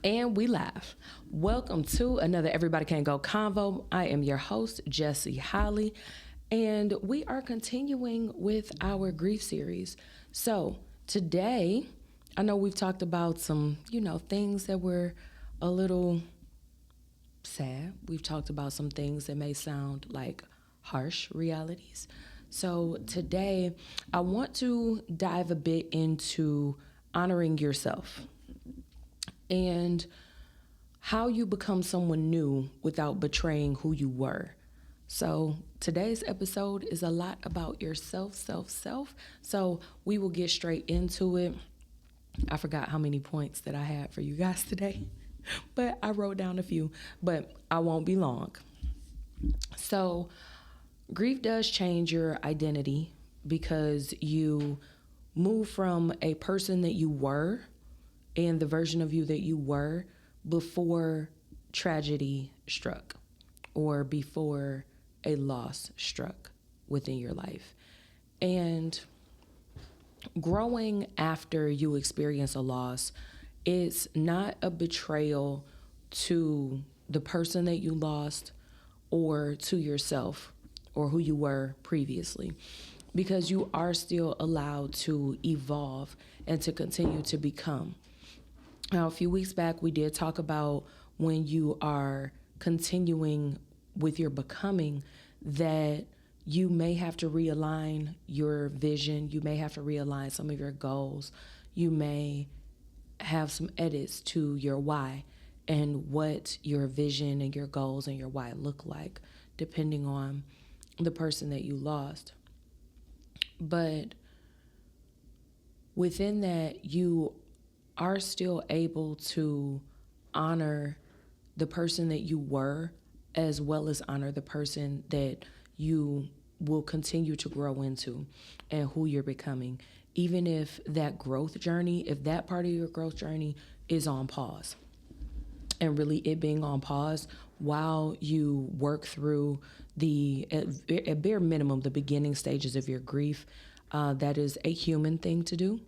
And we laugh. Welcome to another Everybody Can't Go Convo. I am your host, Jessie Holly, and we are continuing with our grief series. So today, I know we've talked about some, things that were a little sad. We've talked about some things that may sound like harsh realities. So today, I want to dive a bit into honoring yourself and how you become someone new without betraying who you were. So today's episode is a lot about yourself, self. So we will get straight into it. I forgot how many points that I had for you guys today, but I wrote down a few, but I won't be long. So grief does change your identity because you move from a person that you were and the version of you that you were before tragedy struck or before a loss struck within your life. And growing after you experience a loss, it's not a betrayal to the person that you lost or to yourself or who you were previously, because you are still allowed to evolve and to continue to become. Now, a few weeks back, we did talk about when you are continuing with your becoming, that you may have to realign your vision. You may have to realign some of your goals. You may have some edits to your why and what your vision and your goals and your why look like, depending on the person that you lost. But within that, you are still able to honor the person that you were, as well as honor the person that you will continue to grow into and who you're becoming. Even if that growth journey, if that part of your growth journey is on pause, and really it being on pause while you work through at bare minimum, the beginning stages of your grief, that is a human thing to do.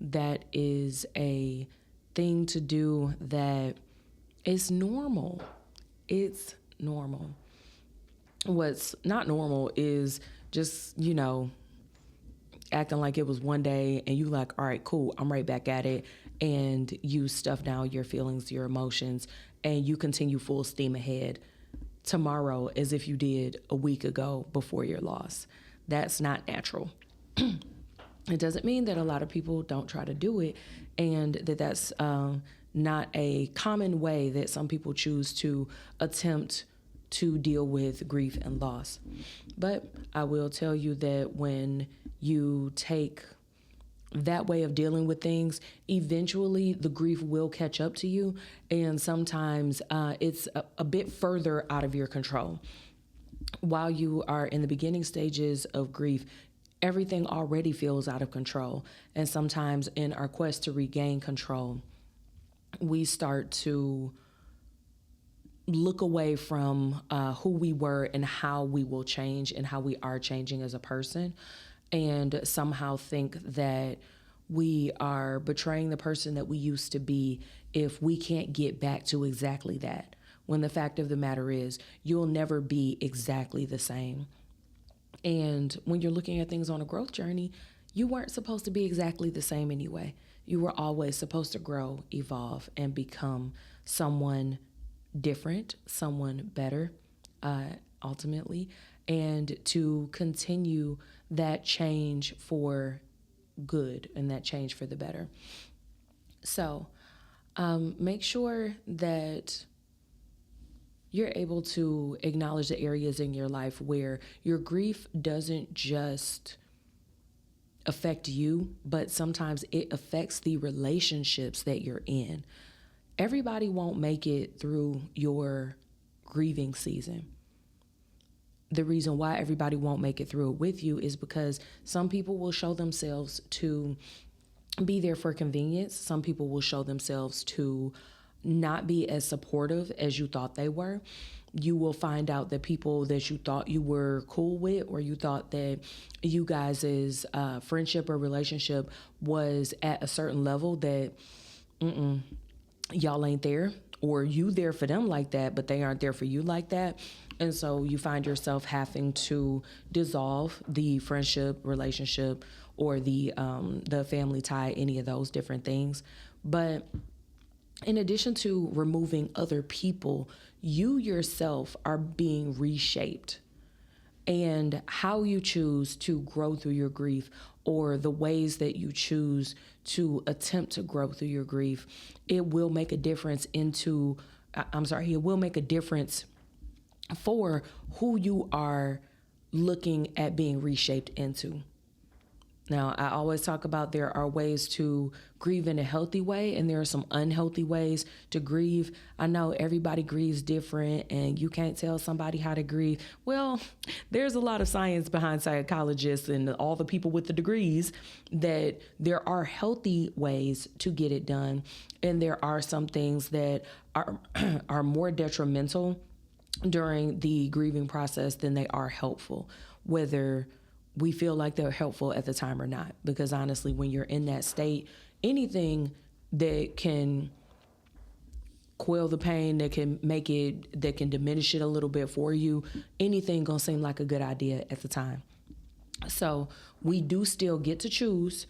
That is a thing to do that is normal. It's normal. What's not normal is just, acting like it was one day and you like, all right, cool, I'm right back at it. And you stuff down your feelings, your emotions, and you continue full steam ahead tomorrow as if you did a week ago before your loss. That's not natural. It doesn't mean that a lot of people don't try to do it, and that's not a common way that some people choose to attempt to deal with grief and loss. But I will tell you that when you take that way of dealing with things, eventually the grief will catch up to you, and sometimes it's a bit further out of your control. While you are in the beginning stages of grief, everything already feels out of control. And sometimes in our quest to regain control, we start to look away from who we were and how we will change and how we are changing as a person, and somehow think that we are betraying the person that we used to be if we can't get back to exactly that. When the fact of the matter is, you'll never be exactly the same. And when you're looking at things on a growth journey, you weren't supposed to be exactly the same anyway. You were always supposed to grow, evolve, and become someone different, someone better, ultimately, and to continue that change for good and that change for the better. So make sure that you're able to acknowledge the areas in your life where your grief doesn't just affect you, but sometimes it affects the relationships that you're in. Everybody won't make it through your grieving season. The reason why everybody won't make it through it with you is because some people will show themselves to be there for convenience. Some people will show themselves to not be as supportive as you thought they were. You will find out that people that you thought you were cool with, or you thought that you guys' friendship or relationship was at a certain level, that y'all ain't there, or you there for them like that, but they aren't there for you like that. And so you find yourself having to dissolve the friendship, relationship, or the family tie, any of those different things. But in addition to removing other people, you yourself are being reshaped. And how you choose to grow through your grief, or the ways that you choose to attempt to grow through your grief, it will make a difference it will make a difference for who you are looking at being reshaped into. Now, I always talk about there are ways to grieve in a healthy way, and there are some unhealthy ways to grieve. I know everybody grieves different, and you can't tell somebody how to grieve. Well, there's a lot of science behind psychologists and all the people with the degrees that there are healthy ways to get it done, and there are some things that are more detrimental during the grieving process than they are helpful, whether we feel like they're helpful at the time or not. Because honestly, when you're in that state, anything that can quell the pain, that can diminish it a little bit for you, anything gonna seem like a good idea at the time. So we do still get to choose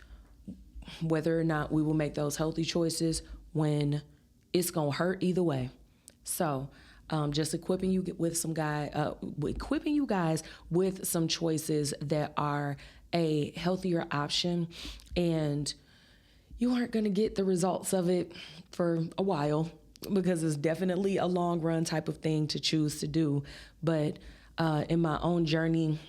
whether or not we will make those healthy choices when it's gonna hurt either way. So just equipping you with equipping you guys with some choices that are a healthier option, and you aren't going to get the results of it for a while, because it's definitely a long run type of thing to choose to do. But in my own journey,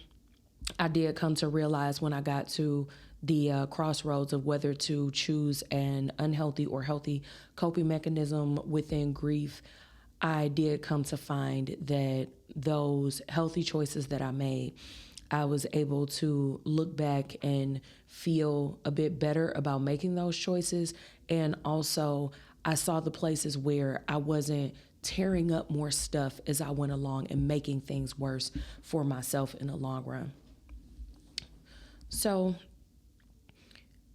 I did come to realize when I got to the crossroads of whether to choose an unhealthy or healthy coping mechanism within grief, I did come to find that those healthy choices that I made, I was able to look back and feel a bit better about making those choices. And also, I saw the places where I wasn't tearing up more stuff as I went along and making things worse for myself in the long run. So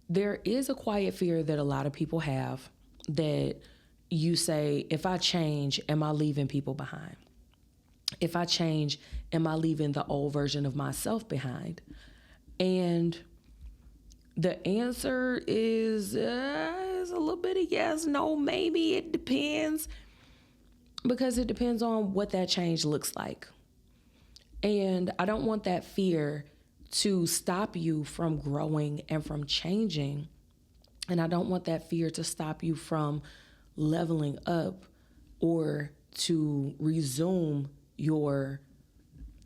there is a quiet fear that a lot of people have, that you say, if I change, am I leaving people behind? If I change, am I leaving the old version of myself behind? And the answer is a little bit of yes, no, maybe. It depends, because it depends on what that change looks like. And I don't want that fear to stop you from growing and from changing. And I don't want that fear to stop you from leveling up or to resume your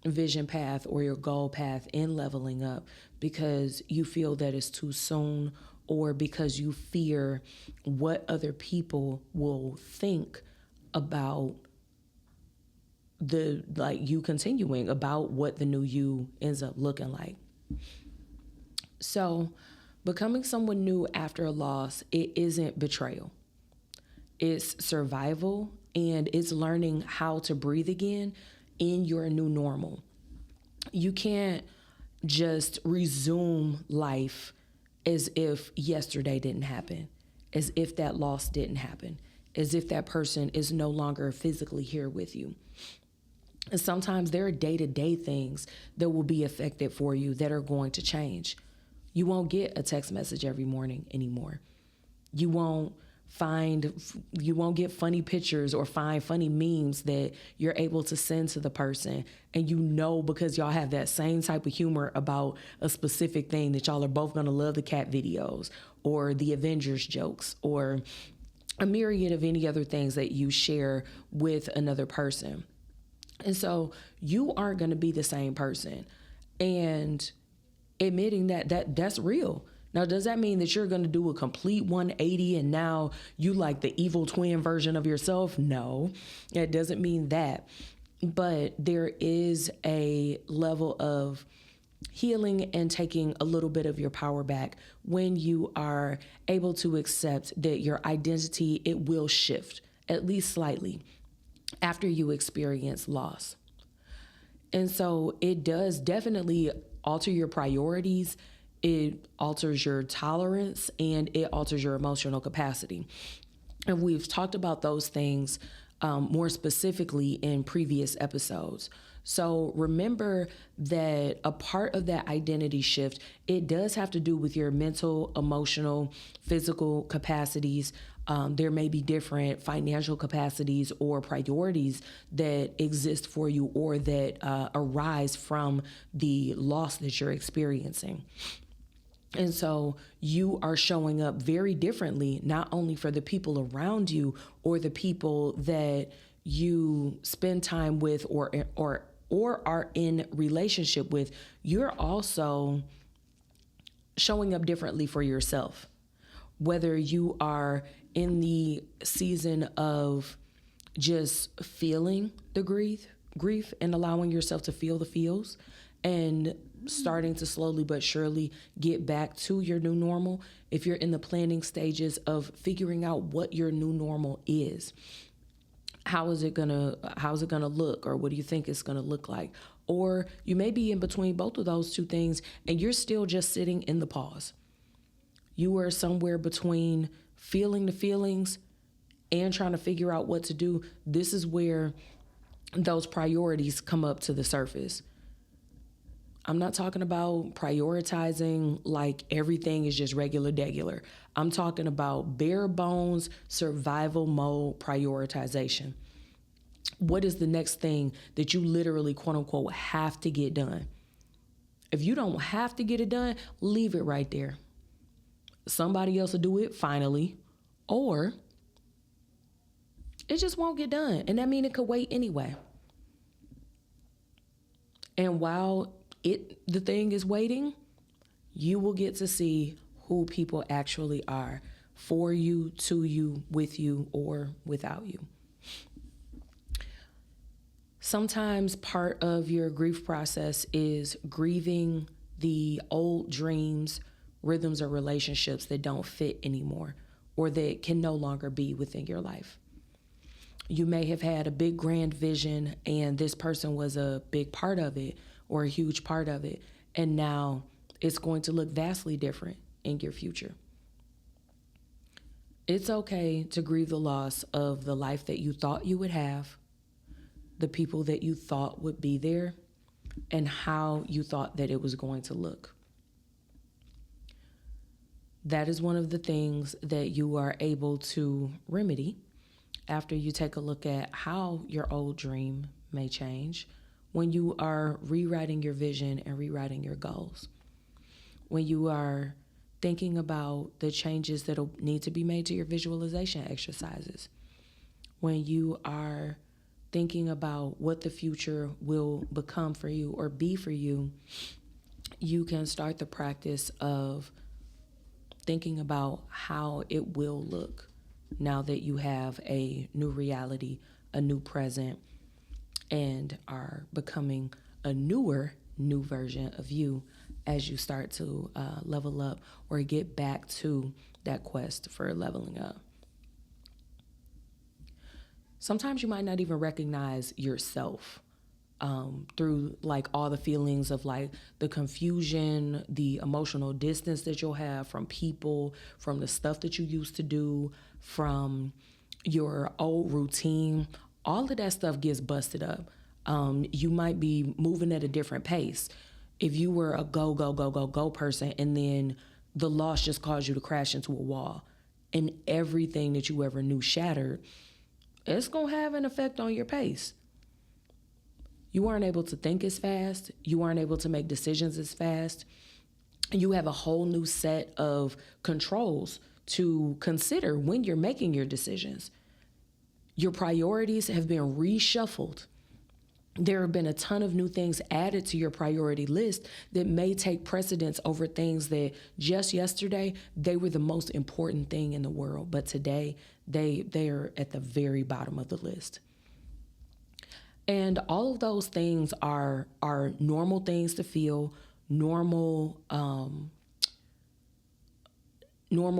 vision path or your goal path in leveling up because you feel that it's too soon, or because you fear what other people will think about you continuing, about what the new you ends up looking like. So becoming someone new after a loss, it isn't betrayal. It's survival, and it's learning how to breathe again in your new normal. You can't just resume life as if yesterday didn't happen, as if that loss didn't happen, as if that person is no longer physically here with you. And sometimes there are day-to-day things that will be affected for you that are going to change. You won't get a text message every morning anymore. You won't get funny pictures or find funny memes that you're able to send to the person. And because y'all have that same type of humor about a specific thing, that y'all are both going to love the cat videos or the Avengers jokes or a myriad of any other things that you share with another person. And so you aren't going to be the same person. And admitting that's real. Now, does that mean that you're going to do a complete 180 and now you like the evil twin version of yourself? No, it doesn't mean that. But there is a level of healing and taking a little bit of your power back when you are able to accept that your identity, it will shift, at least slightly, after you experience loss. And so it does definitely alter your priorities. It alters your tolerance, and it alters your emotional capacity. And we've talked about those things more specifically in previous episodes. So remember that a part of that identity shift, it does have to do with your mental, emotional, physical capacities. There may be different financial capacities or priorities that exist for you or that arise from the loss that you're experiencing. And so you are showing up very differently, not only for the people around you or the people that you spend time with or are in relationship with. You're also showing up differently for yourself. Whether you are in the season of just feeling the grief and allowing yourself to feel the feels and starting to slowly but surely get back to your new normal. If you're in the planning stages of figuring out what your new normal is, how's it gonna look, or what do you think it's gonna look like? Or you may be in between both of those two things and you're still just sitting in the pause. You are somewhere between feeling the feelings and trying to figure out what to do. This is where those priorities come up to the surface. I'm not talking about prioritizing like everything is just regular. I'm talking about bare bones survival mode prioritization. What is the next thing that you literally, quote unquote, have to get done? If you don't have to get it done, leave it right there. Somebody else will do it finally, or it just won't get done. And that means it could wait anyway. And while the thing is waiting, you will get to see who people actually are for you, to you, with you, or without you. Sometimes part of your grief process is grieving the old dreams, rhythms, or relationships that don't fit anymore or that can no longer be within your life. You may have had a big grand vision and this person was a big part of it or a huge part of it, and now it's going to look vastly different in your future. It's okay to grieve the loss of the life that you thought you would have, the people that you thought would be there, and how you thought that it was going to look. That is one of the things that you are able to remedy after you take a look at how your old dream may change when you are rewriting your vision and rewriting your goals. When you are thinking about the changes that need to be made to your visualization exercises. When you are thinking about what the future will become for you or be for you, you can start the practice of thinking about how it will look now that you have a new reality, a new present, and are becoming a new version of you as you start to level up or get back to that quest for leveling up. Sometimes you might not even recognize yourself through like all the feelings of like the confusion, the emotional distance that you'll have from people, from the stuff that you used to do, from your old routine. All of that stuff gets busted up. You might be moving at a different pace. If you were a go person and then the loss just caused you to crash into a wall and everything that you ever knew shattered, it's going to have an effect on your pace. You weren't able to think as fast. You weren't able to make decisions as fast. You have a whole new set of controls to consider when you're making your decisions. Your priorities have been reshuffled. There have been a ton of new things added to your priority list that may take precedence over things that just yesterday, they were the most important thing in the world. But today, they are at the very bottom of the list. And all of those things are normal things to feel, normal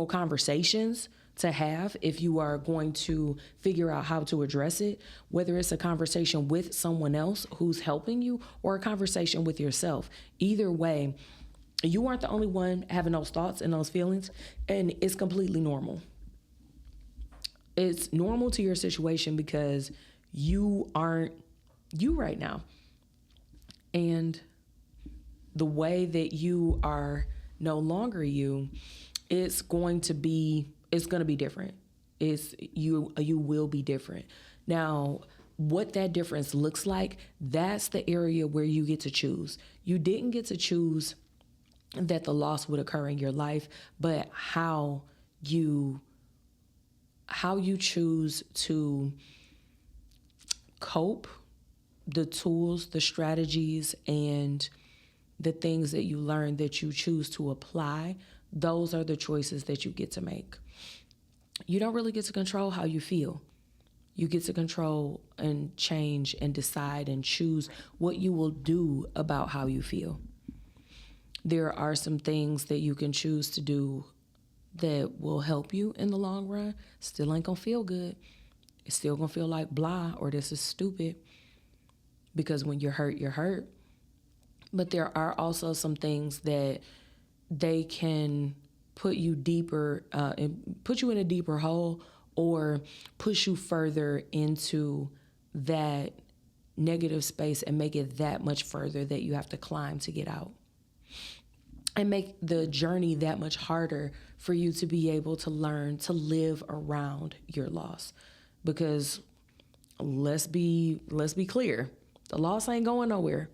conversations to have if you are going to figure out how to address it, whether it's a conversation with someone else who's helping you or a conversation with yourself. Either way, you aren't the only one having those thoughts and those feelings, and it's completely normal. It's normal to your situation because you aren't you right now. And the way that you are no longer you, it's going to be different. It's you will be different. Now, what that difference looks like, that's the area where you get to choose. You didn't get to choose that the loss would occur in your life, but you how you choose to cope, the tools, the strategies, and the things that you learn that you choose to apply, those are the choices that you get to make. You don't really get to control how you feel. You get to control and change and decide and choose what you will do about how you feel. There are some things that you can choose to do that will help you in the long run. Still ain't gonna feel good. It's still gonna feel like blah or this is stupid, because when you're hurt, you're hurt. But there are also some things that they can put you deeper and put you in a deeper hole, or push you further into that negative space and make it that much further that you have to climb to get out, and make the journey that much harder for you to be able to learn to live around your loss. Because let's be clear, the loss ain't going nowhere.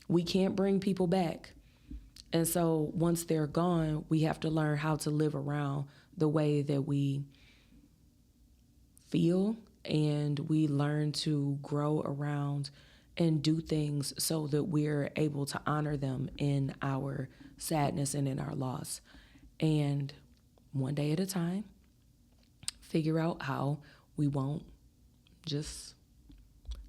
We can't bring people back. And so once they're gone, we have to learn how to live around the way that we feel, and we learn to grow around and do things so that we're able to honor them in our sadness and in our loss. And one day at a time, figure out how we won't just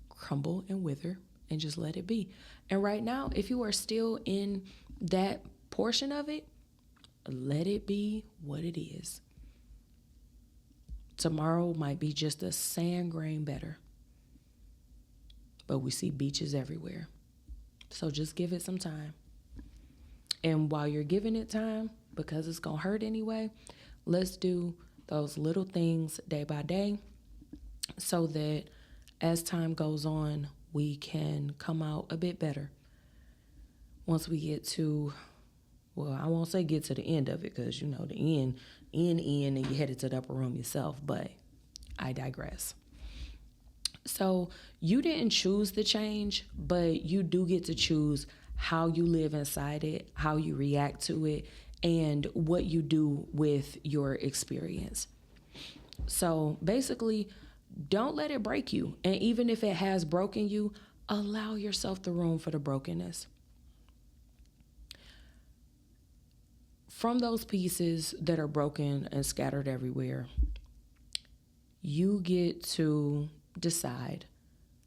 crumble and wither and just let it be. And right now, if you are still in that portion of it, let it be what it is. Tomorrow might be just a sand grain better, but we see beaches everywhere. So just give it some time. And while you're giving it time, because it's going to hurt anyway, let's do those little things day by day so that as time goes on, we can come out a bit better. Once we get to, well, I won't say get to the end of it, because, you know, the end, and you're headed to the upper room yourself, but I digress. So you didn't choose the change, but you do get to choose how you live inside it, how you react to it, and what you do with your experience. So basically, don't let it break you. And even if it has broken you, allow yourself the room for the brokenness. From those pieces that are broken and scattered everywhere, you get to decide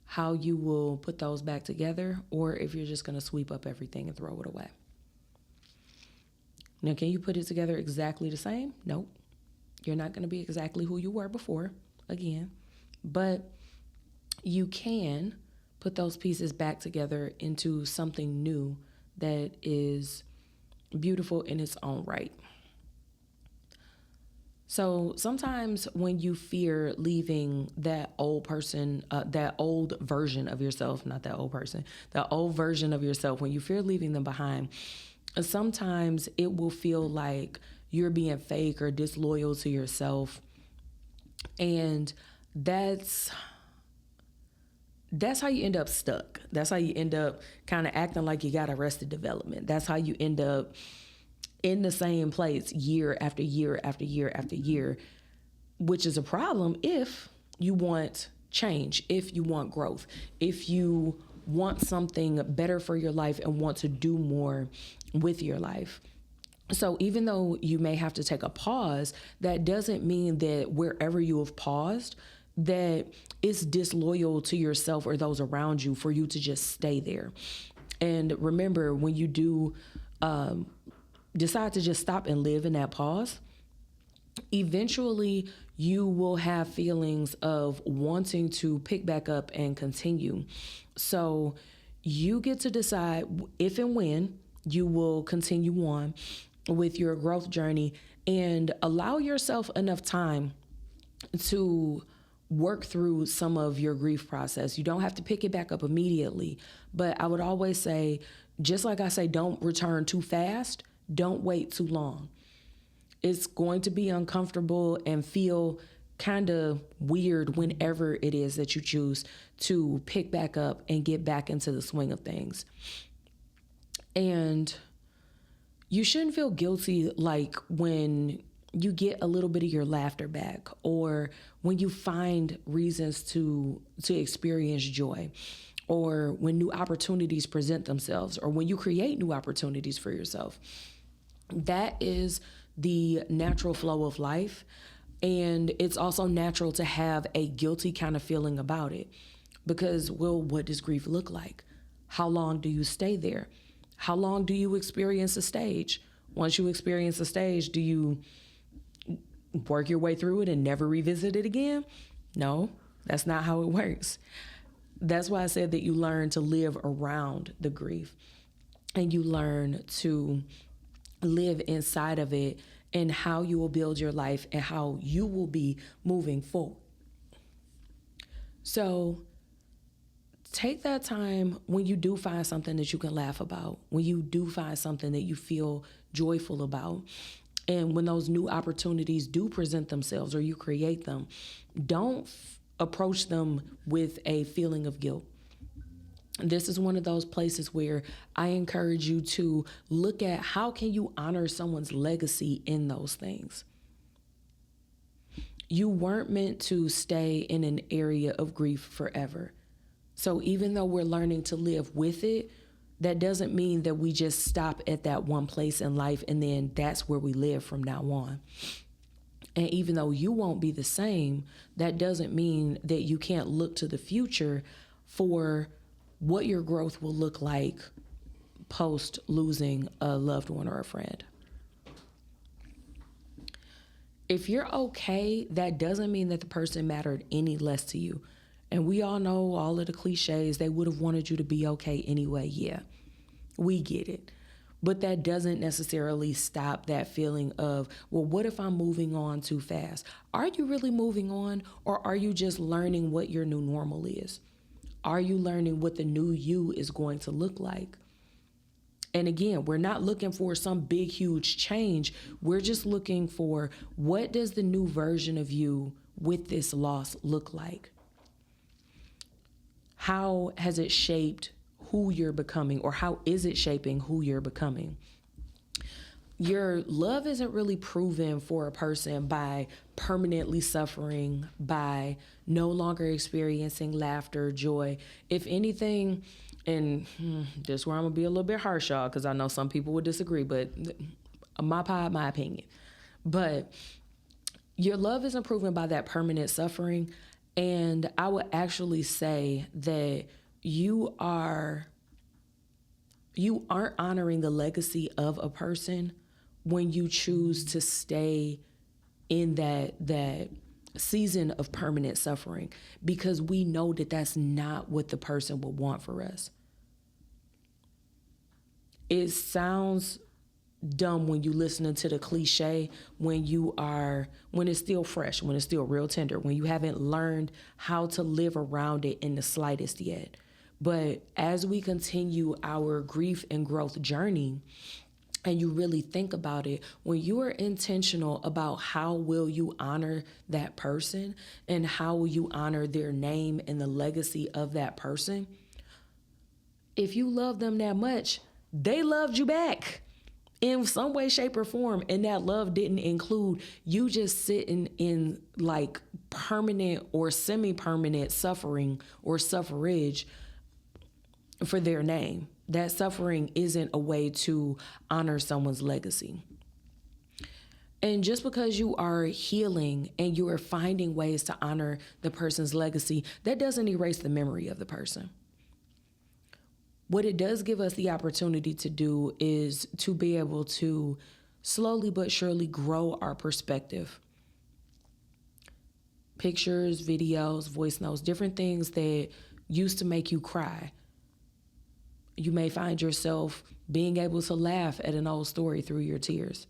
how you will put those back together, or if you're just going to sweep up everything and throw it away. Now, can you put it together exactly the same? Nope. You're not going to be exactly who you were before, again. But you can put those pieces back together into something new that is beautiful in its own right. So sometimes when you fear leaving that old person, that old version of yourself, not that old person, the old version of yourself, when you fear leaving them behind, sometimes it will feel like you're being fake or disloyal to yourself. And that's how you end up stuck. That's how you end up kind of acting like you got Arrested Development. That's how you end up in the same place year after year after year after year, which is a problem if you want change, if you want growth, if you want something better for your life and want to do more with your life. So even though you may have to take a pause, that doesn't mean that wherever you have paused, that it's disloyal to yourself or those around you for you to just stay there. And remember, when you do decide to just stop and live in that pause, eventually you will have feelings of wanting to pick back up and continue. So you get to decide if and when you will continue on with your growth journey, and allow yourself enough time to work through some of your grief process. You don't have to pick it back up immediately, but I would always say, just like I say, don't return too fast, don't wait too long. It's going to be uncomfortable and feel kind of weird whenever it is that you choose to pick back up and get back into the swing of things. And you shouldn't feel guilty like when you get a little bit of your laughter back, or when you find reasons to experience joy, or when new opportunities present themselves, or when you create new opportunities for yourself. That is the natural flow of life. And it's also natural to have a guilty kind of feeling about it. Because, well, what does grief look like? How long do you stay there? How long do you experience a stage? Once you experience a stage, do you work your way through it and never revisit it again? No, that's not how it works. That's why I said that you learn to live around the grief, and you learn to live inside of it, and how you will build your life and how you will be moving forward. So take that time when you do find something that you can laugh about, when you do find something that you feel joyful about, and when those new opportunities do present themselves or you create them, don't approach them with a feeling of guilt. This is one of those places where I encourage you to look at how can you honor someone's legacy in those things. You weren't meant to stay in an area of grief forever. So even though we're learning to live with it, that doesn't mean that we just stop at that one place in life and then that's where we live from now on. And even though you won't be the same, that doesn't mean that you can't look to the future for what your growth will look like post losing a loved one or a friend. If you're okay, that doesn't mean that the person mattered any less to you. And we all know all of the cliches. They would have wanted you to be okay anyway. Yeah, we get it. But that doesn't necessarily stop that feeling of, well, what if I'm moving on too fast? Are you really moving on, or are you just learning what your new normal is? Are you learning what the new you is going to look like? And again, we're not looking for some big, huge change. We're just looking for, what does the new version of you with this loss look like? How has it shaped who you're becoming, or how is it shaping who you're becoming? Your love isn't really proven for a person by permanently suffering, by no longer experiencing laughter, joy. If anything, and this is where I'm going to be a little bit harsh, y'all, because I know some people would disagree, but my opinion. But your love isn't proven by that permanent suffering. And I would actually say that you aren't honoring the legacy of a person when you choose to stay in that season of permanent suffering, because we know that that's not what the person would want for us. It sounds dumb when you listening to the cliche, when it's still fresh, when it's still real tender, when you haven't learned how to live around it in the slightest yet. But as we continue our grief and growth journey, and you really think about it, when you are intentional about how will you honor that person and how will you honor their name and the legacy of that person, if you love them that much, they loved you back in some way, shape, or form. And that love didn't include you just sitting in like permanent or semi-permanent suffering or suffrage for their name. That suffering isn't a way to honor someone's legacy. And just because you are healing and you are finding ways to honor the person's legacy, that doesn't erase the memory of the person. What it does give us the opportunity to do is to be able to slowly but surely grow our perspective. Pictures, videos, voice notes, different things that used to make you cry. You may find yourself being able to laugh at an old story through your tears.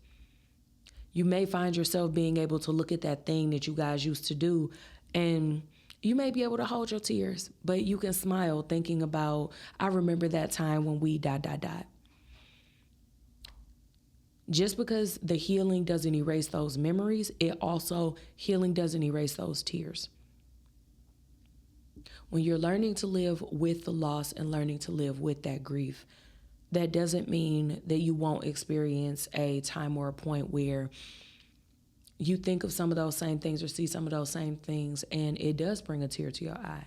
You may find yourself being able to look at that thing that you guys used to do, and you may be able to hold your tears, but you can smile thinking about, I remember that time when we ... Just because the healing doesn't erase those memories, healing doesn't erase those tears. When you're learning to live with the loss and learning to live with that grief, that doesn't mean that you won't experience a time or a point where you think of some of those same things or see some of those same things and it does bring a tear to your eye,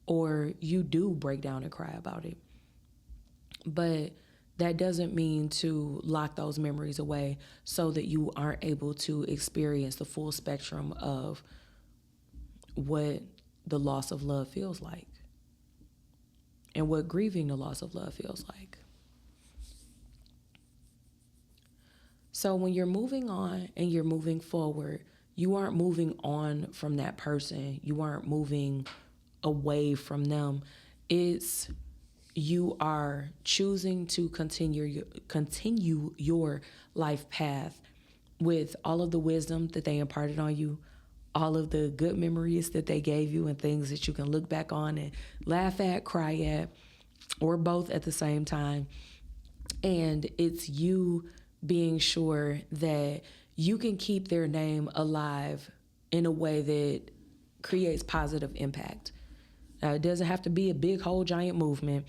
or you do break down and cry about it. But that doesn't mean to lock those memories away so that you aren't able to experience the full spectrum of what the loss of love feels like and what grieving the loss of love feels like. So when you're moving on and you're moving forward, you aren't moving on from that person. You aren't moving away from them. It's you are choosing to continue your life path with all of the wisdom that they imparted on you, all of the good memories that they gave you and things that you can look back on and laugh at, cry at, or both at the same time. And it's you being sure that you can keep their name alive in a way that creates positive impact. It doesn't have to be a big, whole, giant movement,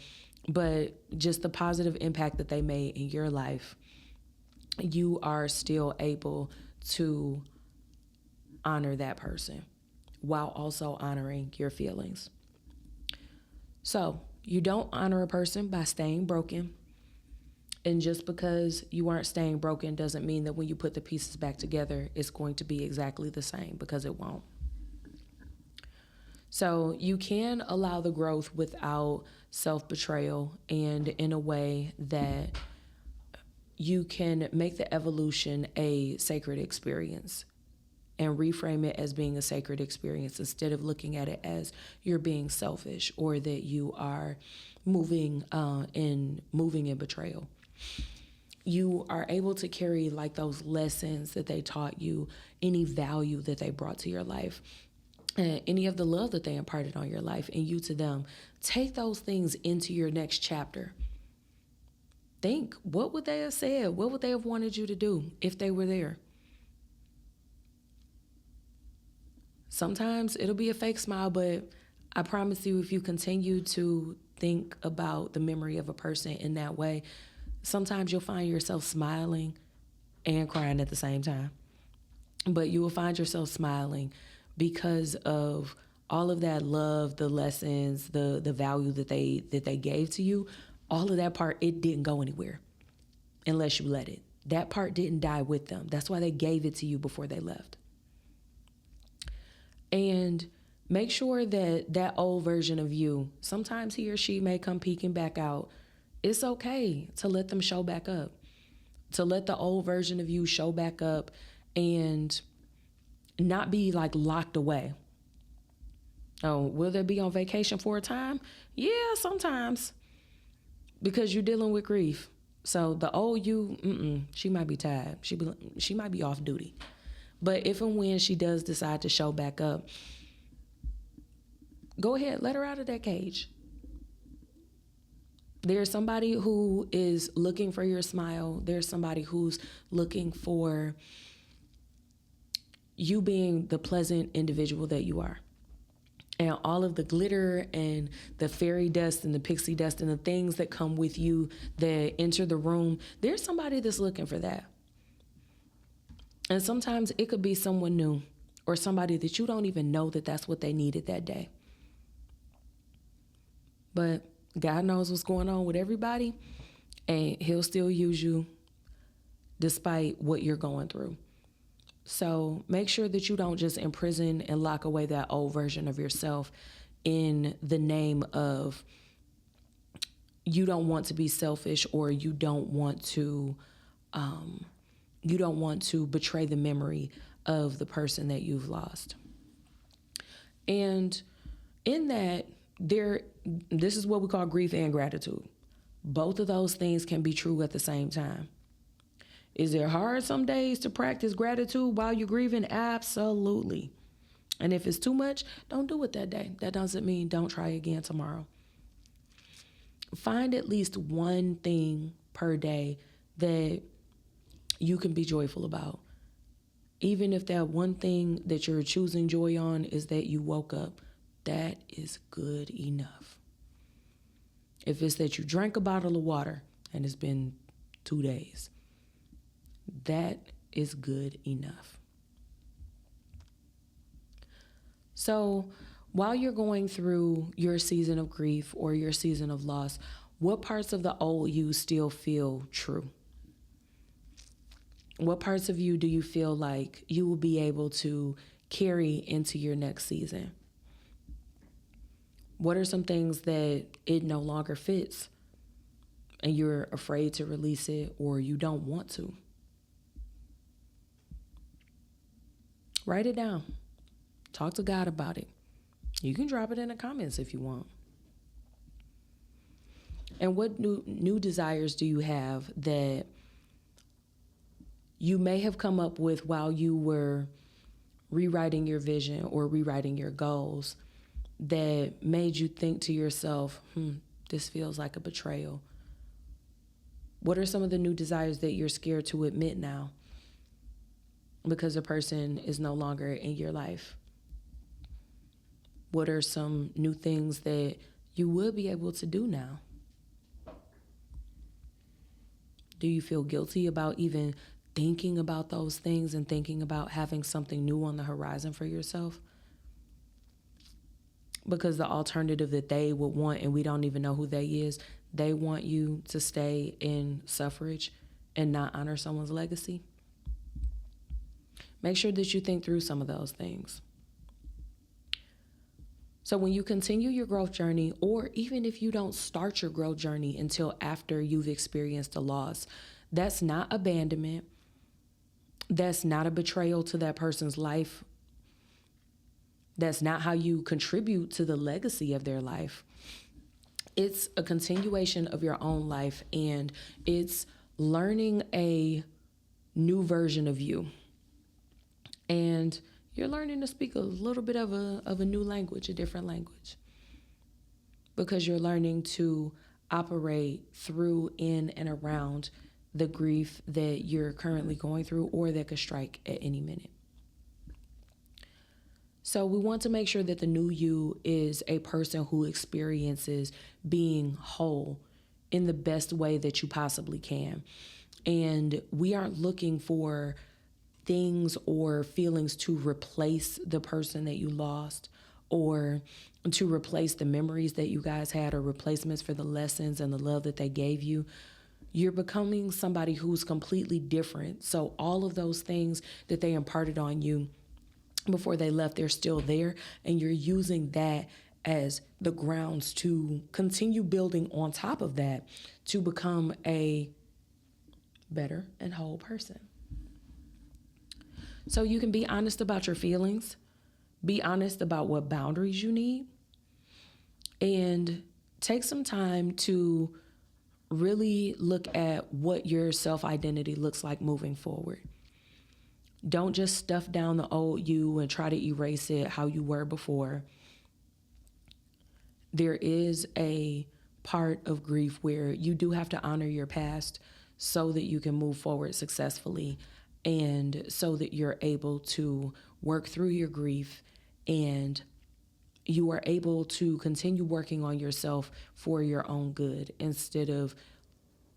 but just the positive impact that they made in your life, you are still able to honor that person while also honoring your feelings. So you don't honor a person by staying broken. And just because you aren't staying broken doesn't mean that when you put the pieces back together, it's going to be exactly the same, because it won't. So you can allow the growth without self-betrayal, and in a way that you can make the evolution a sacred experience and reframe it as being a sacred experience instead of looking at it as you're being selfish or that you are moving in betrayal. You are able to carry like those lessons that they taught you, any value that they brought to your life, any of the love that they imparted on your life and you to them. Take those things into your next chapter. Think, what would they have said? What would they have wanted you to do if they were there? Sometimes it'll be a fake smile, but I promise you, if you continue to think about the memory of a person in that way, sometimes you'll find yourself smiling and crying at the same time. But you will find yourself smiling because of all of that love, the lessons, the value that they gave to you. All of that part, it didn't go anywhere unless you let it. That part didn't die with them. That's why they gave it to you before they left. And make sure that that old version of you, sometimes he or she may come peeking back out. It's okay to let them show back up, to let the old version of you show back up and not be like locked away. Oh, will they be on vacation for a time? Yeah, sometimes, because you're dealing with grief. So the old you, she might be tired. She might be off duty. But if and when she does decide to show back up, go ahead, let her out of that cage. There's somebody who is looking for your smile. There's somebody who's looking for you being the pleasant individual that you are. And all of the glitter and the fairy dust and the pixie dust and the things that come with you that enter the room, there's somebody that's looking for that. And sometimes it could be someone new or somebody that you don't even know that that's what they needed that day. But God knows what's going on with everybody, and he'll still use you despite what you're going through. So make sure that you don't just imprison and lock away that old version of yourself in the name of you don't want to be selfish, or you don't want to betray the memory of the person that you've lost. And in that, this is what we call grief and gratitude. Both of those things can be true at the same time. Is it hard some days to practice gratitude while you're grieving? Absolutely. And if it's too much, don't do it that day. That doesn't mean don't try again tomorrow. Find at least one thing per day that you can be joyful about. Even if that one thing that you're choosing joy on is that you woke up, that is good enough. If it's that you drank a bottle of water and it's been 2 days, that is good enough. So while you're going through your season of grief or your season of loss, what parts of the old you still feel true? What parts of you do you feel like you will be able to carry into your next season? What are some things that it no longer fits and you're afraid to release it or you don't want to? Write it down. Talk to God about it. You can drop it in the comments if you want. And what new desires do you have that you may have come up with while you were rewriting your vision or rewriting your goals that made you think to yourself, this feels like a betrayal? What are some of the new desires that you're scared to admit now because the person is no longer in your life? What are some new things that you would be able to do now? Do you feel guilty about even thinking about those things and thinking about having something new on the horizon for yourself? Because the alternative that they would want, and we don't even know who they is, they want you to stay in suffrage and not honor someone's legacy. Make sure that you think through some of those things. So when you continue your growth journey, or even if you don't start your growth journey until after you've experienced a loss, that's not abandonment. That's not a betrayal to that person's life. That's not how you contribute to the legacy of their life. It's a continuation of your own life, and it's learning a new version of you. And you're learning to speak a little bit of a new language, a different language, because you're learning to operate through, in, and around the grief that you're currently going through or that could strike at any minute. So we want to make sure that the new you is a person who experiences being whole in the best way that you possibly can. And we aren't looking for things or feelings to replace the person that you lost or to replace the memories that you guys had or replacements for the lessons and the love that they gave you. You're becoming somebody who's completely different. So all of those things that they imparted on you before they left, they're still there. And you're using that as the grounds to continue building on top of that to become a better and whole person. So you can be honest about your feelings, be honest about what boundaries you need, and take some time to really look at what your self-identity looks like moving forward. Don't just stuff down the old you and try to erase it how you were before. There is a part of grief where you do have to honor your past so that you can move forward successfully and so that you're able to work through your grief and you are able to continue working on yourself for your own good instead of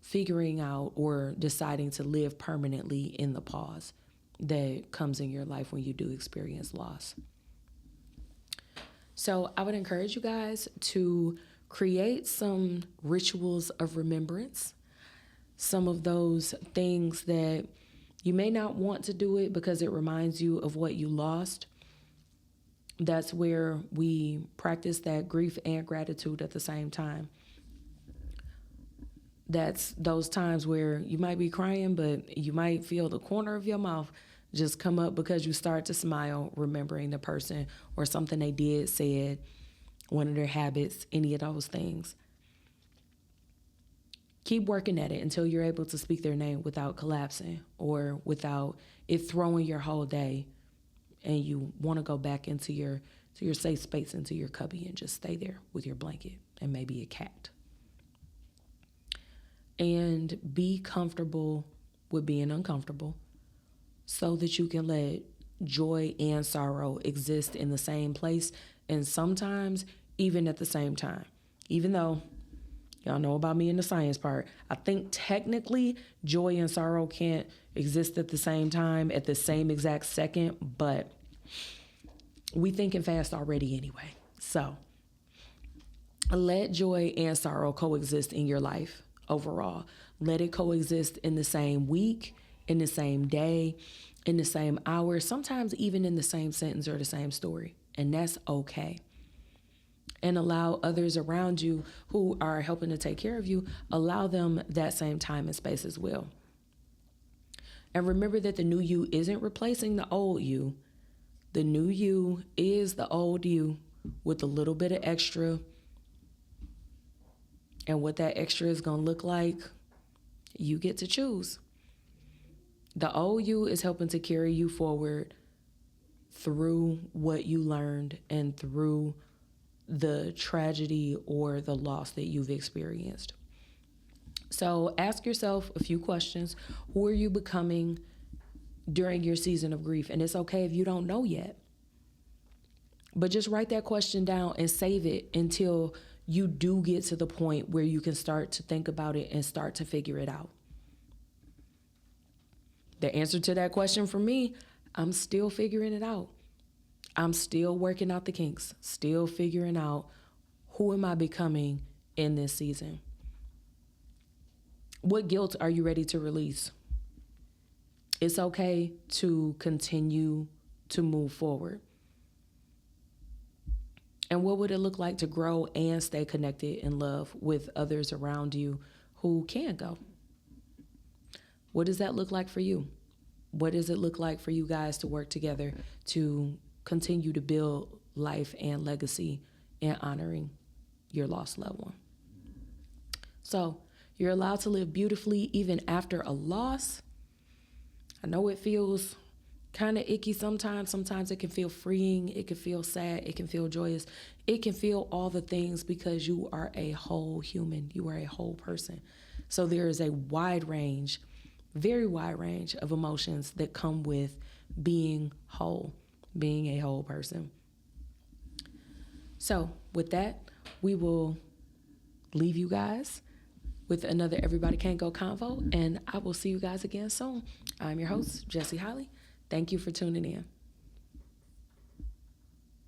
figuring out or deciding to live permanently in the pause that comes in your life when you do experience loss. So I would encourage you guys to create some rituals of remembrance, some of those things that you may not want to do it because it reminds you of what you lost. That's where we practice that grief and gratitude at the same time. That's those times where you might be crying, but you might feel the corner of your mouth just come up because you start to smile, remembering the person or something they did, said, one of their habits, any of those things. Keep working at it until you're able to speak their name without collapsing or without it throwing your whole day, and you want to go back into your safe space, into your cubby, and just stay there with your blanket and maybe a cat. And be comfortable with being uncomfortable so that you can let joy and sorrow exist in the same place, and sometimes even at the same time. Even though y'all know about me in the science part, I think technically joy and sorrow can't exist at the same time, at the same exact second, but we thinking fast already anyway. So let joy and sorrow coexist in your life overall. Let it coexist in the same week, in the same day, in the same hour, sometimes even in the same sentence or the same story. And that's okay. And allow others around you who are helping to take care of you, allow them that same time and space as well. And remember that the new you isn't replacing the old you. The new you is the old you with a little bit of extra. And what that extra is going to look like, you get to choose. The old you is helping to carry you forward through what you learned and through the tragedy or the loss that you've experienced. So ask yourself a few questions. Who are you becoming during your season of grief? And it's okay if you don't know yet. But just write that question down and save it until you do get to the point where you can start to think about it and start to figure it out. The answer to that question for me, I'm still figuring it out. I'm still working out the kinks, still figuring out who am I becoming in this season. What guilt are you ready to release? It's okay to continue to move forward. And what would it look like to grow and stay connected in love with others around you who can go? What does that look like for you? What does it look like for you guys to work together to continue to build life and legacy and honoring your lost loved one? So you're allowed to live beautifully even after a loss. I know it feels kind of icky sometimes. Sometimes it can feel freeing. It can feel sad. It can feel joyous. It can feel all the things because you are a whole human. You are a whole person. So there is a wide range, very wide range of emotions that come with being whole, being a whole person. So with that, we will leave you guys with another Everybody Can't Go Convo, and I will see you guys again soon. I'm your host, Jessie Holly. Thank you for tuning in.